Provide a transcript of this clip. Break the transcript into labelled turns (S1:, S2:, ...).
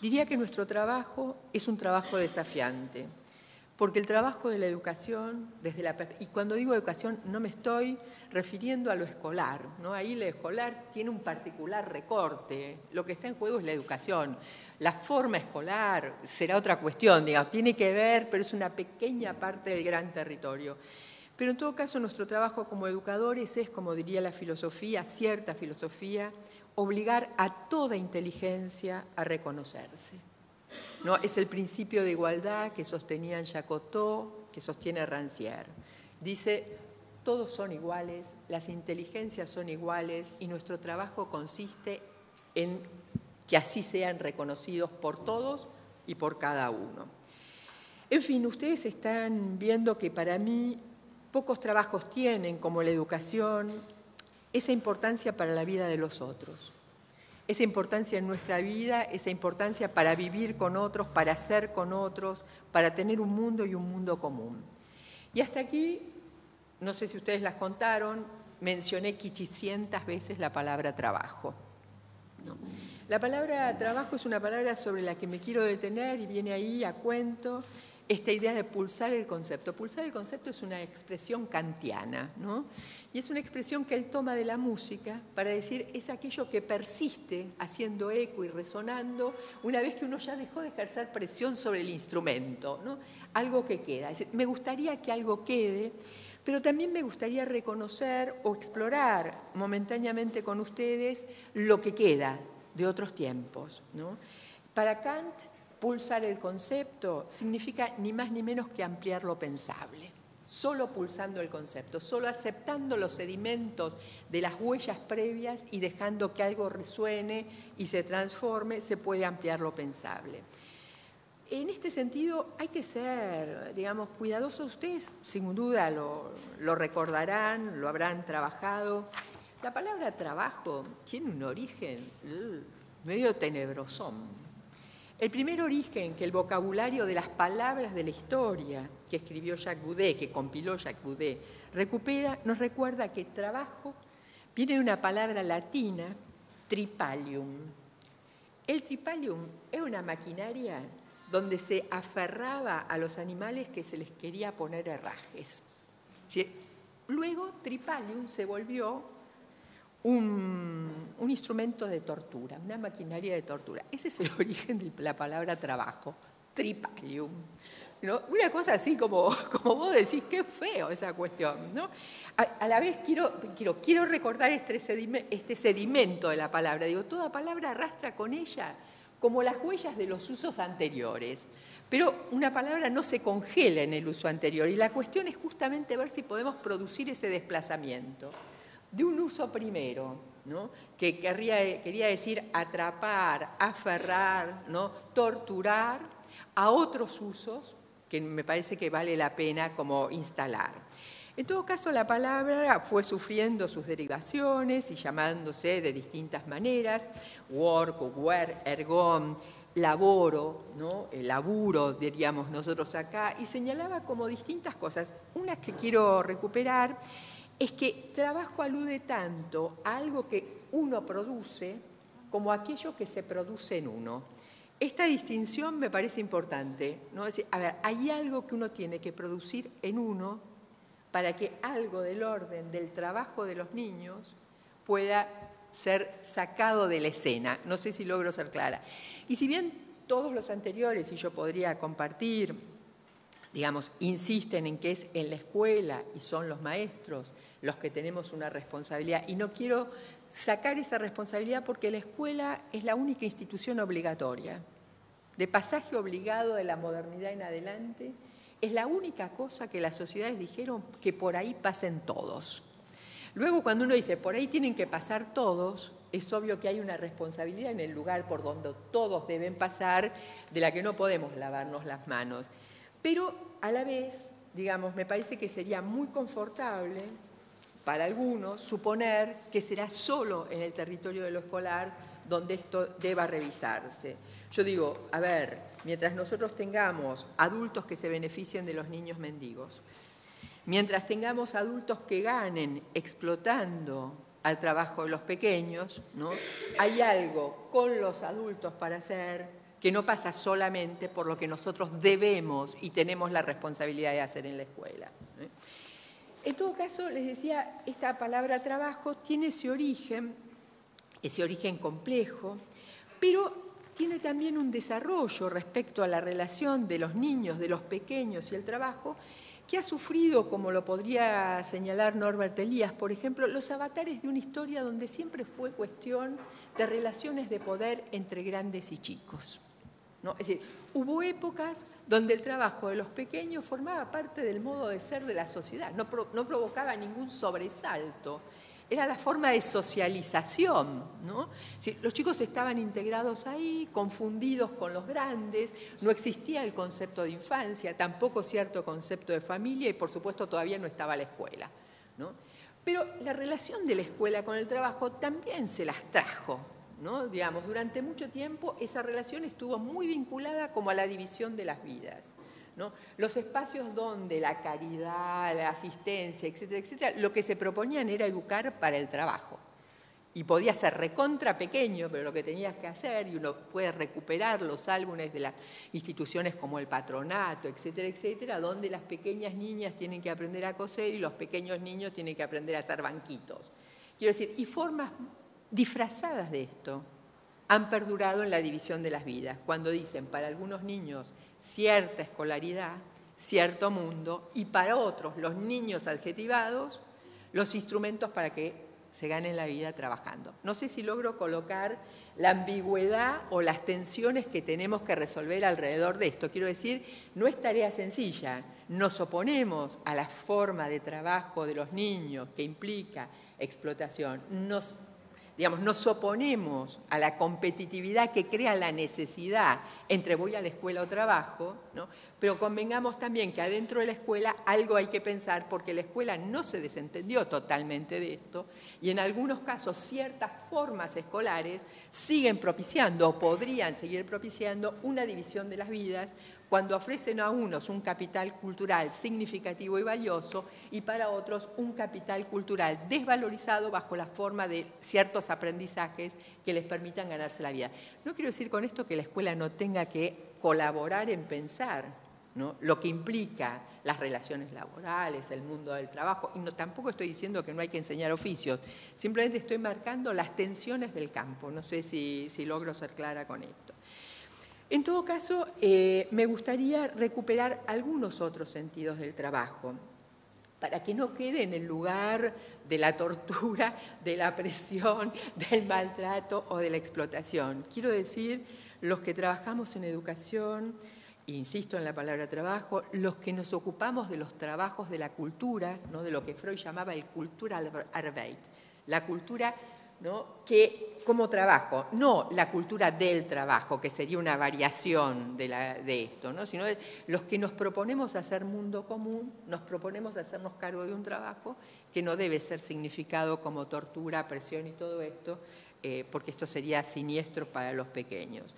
S1: Diría que nuestro trabajo es un trabajo desafiante, porque el trabajo de la educación, y cuando digo educación no me estoy refiriendo a lo escolar, ¿no? Ahí lo escolar tiene un particular recorte, lo que está en juego es la educación. La forma escolar será otra cuestión, digamos, tiene que ver, pero es una pequeña parte del gran territorio. Pero en todo caso nuestro trabajo como educadores es, como diría la filosofía, cierta filosofía, obligar a toda inteligencia a reconocerse. ¿No? Es el principio de igualdad que sostenían Jacotot, que sostiene Rancière. Dice, todos son iguales, las inteligencias son iguales y nuestro trabajo consiste en que así sean reconocidos por todos y por cada uno. En fin, ustedes están viendo que para mí pocos trabajos tienen, como la educación, esa importancia para la vida de los otros. Esa importancia en nuestra vida, esa importancia para vivir con otros, para ser con otros, para tener un mundo y un mundo común. Y hasta aquí, no sé si ustedes las contaron, mencioné 500 veces la palabra trabajo. ¿No? La palabra trabajo es una palabra sobre la que me quiero detener y viene ahí a cuento esta idea de pulsar el concepto. Pulsar el concepto es una expresión kantiana, ¿no? Y es una expresión que él toma de la música para decir es aquello que persiste haciendo eco y resonando una vez que uno ya dejó de ejercer presión sobre el instrumento, ¿no? Algo que queda. Es decir, me gustaría que algo quede, pero también me gustaría reconocer o explorar momentáneamente con ustedes lo que queda de otros tiempos, ¿no? Para Kant, pulsar el concepto significa ni más ni menos que ampliar lo pensable. Solo pulsando el concepto, solo aceptando los sedimentos de las huellas previas y dejando que algo resuene y se transforme, se puede ampliar lo pensable. En este sentido hay que ser, digamos, cuidadosos. Ustedes sin duda lo recordarán, lo habrán trabajado. La palabra trabajo tiene un origen medio tenebrosón. El primer origen que el vocabulario de las palabras de la historia que escribió Jacques Boudet, que compiló Jacques Boudet, recupera, nos recuerda que trabajo viene de una palabra latina, tripalium. El tripalium era una maquinaria donde se aferraba a los animales que se les quería poner herrajes. Luego tripalium se volvió un instrumento de tortura, una maquinaria de tortura. Ese es el origen de la palabra trabajo, tripalium, ¿no? Una cosa así como vos decís, qué feo esa cuestión, ¿no? A la vez quiero recordar este sedimento de la palabra. Digo, toda palabra arrastra con ella como las huellas de los usos anteriores. Pero una palabra no se congela en el uso anterior y la cuestión es justamente ver si podemos producir ese desplazamiento de un uso primero, ¿no? Que quería decir atrapar, aferrar, ¿no? Torturar, a otros usos que me parece que vale la pena como instalar. En todo caso, la palabra fue sufriendo sus derivaciones y llamándose de distintas maneras, work, wear, ergon, laboro, ¿no? El laburo, diríamos nosotros acá, y señalaba como distintas cosas. Una que quiero recuperar es que trabajo alude tanto a algo que uno produce como a aquello que se produce en uno. Esta distinción me parece importante, ¿no? Es decir, a ver, hay algo que uno tiene que producir en uno para que algo del orden del trabajo de los niños pueda ser sacado de la escena. No sé si logro ser clara. Y si bien todos los anteriores, y yo podría compartir, digamos, insisten en que es en la escuela y son los maestros los que tenemos una responsabilidad, y no quiero sacar esa responsabilidad porque la escuela es la única institución obligatoria, de pasaje obligado de la modernidad en adelante, es la única cosa que las sociedades dijeron que por ahí pasen todos. Luego, cuando uno dice por ahí tienen que pasar todos, es obvio que hay una responsabilidad en el lugar por donde todos deben pasar, de la que no podemos lavarnos las manos. Pero a la vez, digamos, me parece que sería muy confortable para algunos suponer que será solo en el territorio de lo escolar donde esto deba revisarse. Yo digo, a ver, mientras nosotros tengamos adultos que se beneficien de los niños mendigos, mientras tengamos adultos que ganen explotando al trabajo de los pequeños, ¿no? Hay algo con los adultos para hacer, que no pasa solamente por lo que nosotros debemos y tenemos la responsabilidad de hacer en la escuela. En todo caso, les decía, esta palabra trabajo tiene ese origen complejo, pero tiene también un desarrollo respecto a la relación de los niños, de los pequeños y el trabajo, que ha sufrido, como lo podría señalar Norbert Elias, por ejemplo, los avatares de una historia donde siempre fue cuestión de relaciones de poder entre grandes y chicos, ¿no? Es decir, hubo épocas donde el trabajo de los pequeños formaba parte del modo de ser de la sociedad, no provocaba ningún sobresalto. Era la forma de socialización, ¿no? Los chicos estaban integrados ahí, confundidos con los grandes, no existía el concepto de infancia, tampoco cierto concepto de familia y por supuesto todavía no estaba la escuela, ¿no? Pero la relación de la escuela con el trabajo también se las trajo, ¿no? Digamos, durante mucho tiempo esa relación estuvo muy vinculada como a la división de las vidas, ¿no? Los espacios donde la caridad, la asistencia, etcétera, etcétera, lo que se proponían era educar para el trabajo. Y podía ser recontra pequeño, pero lo que tenías que hacer, y uno puede recuperar los álbumes de las instituciones como el patronato, etcétera, etcétera, donde las pequeñas niñas tienen que aprender a coser y los pequeños niños tienen que aprender a hacer banquitos. Quiero decir, y formas disfrazadas de esto han perdurado en la división de las vidas, cuando dicen para algunos niños cierta escolaridad, cierto mundo, y para otros, los niños adjetivados, los instrumentos para que se ganen la vida trabajando. No sé si logro colocar la ambigüedad o las tensiones que tenemos que resolver alrededor de esto. Quiero decir, no es tarea sencilla. Nos oponemos a la forma de trabajo de los niños que implica explotación. Nos oponemos a la competitividad que crea la necesidad entre voy a la escuela o trabajo, ¿no? Pero convengamos también que adentro de la escuela algo hay que pensar porque la escuela no se desentendió totalmente de esto y en algunos casos ciertas formas escolares siguen propiciando o podrían seguir propiciando una división de las vidas cuando ofrecen a unos un capital cultural significativo y valioso y para otros un capital cultural desvalorizado bajo la forma de ciertos aprendizajes que les permitan ganarse la vida. No quiero decir con esto que la escuela no tenga que colaborar en pensar, ¿no?, lo que implica las relaciones laborales, el mundo del trabajo, y tampoco estoy diciendo que no hay que enseñar oficios, simplemente estoy marcando las tensiones del campo. No sé si logro ser clara con esto. En todo caso, me gustaría recuperar algunos otros sentidos del trabajo, para que no quede en el lugar de la tortura, de la presión, del maltrato o de la explotación. Quiero decir, los que trabajamos en educación, insisto en la palabra trabajo, los que nos ocupamos de los trabajos de la cultura, ¿no?, de lo que Freud llamaba el Kulturarbeit, la cultura, ¿no?, que como trabajo, no la cultura del trabajo, que sería una variación de esto, ¿no?, sino los que nos proponemos hacer mundo común, nos proponemos hacernos cargo de un trabajo que no debe ser significado como tortura, presión y todo esto, porque esto sería siniestro para los pequeños.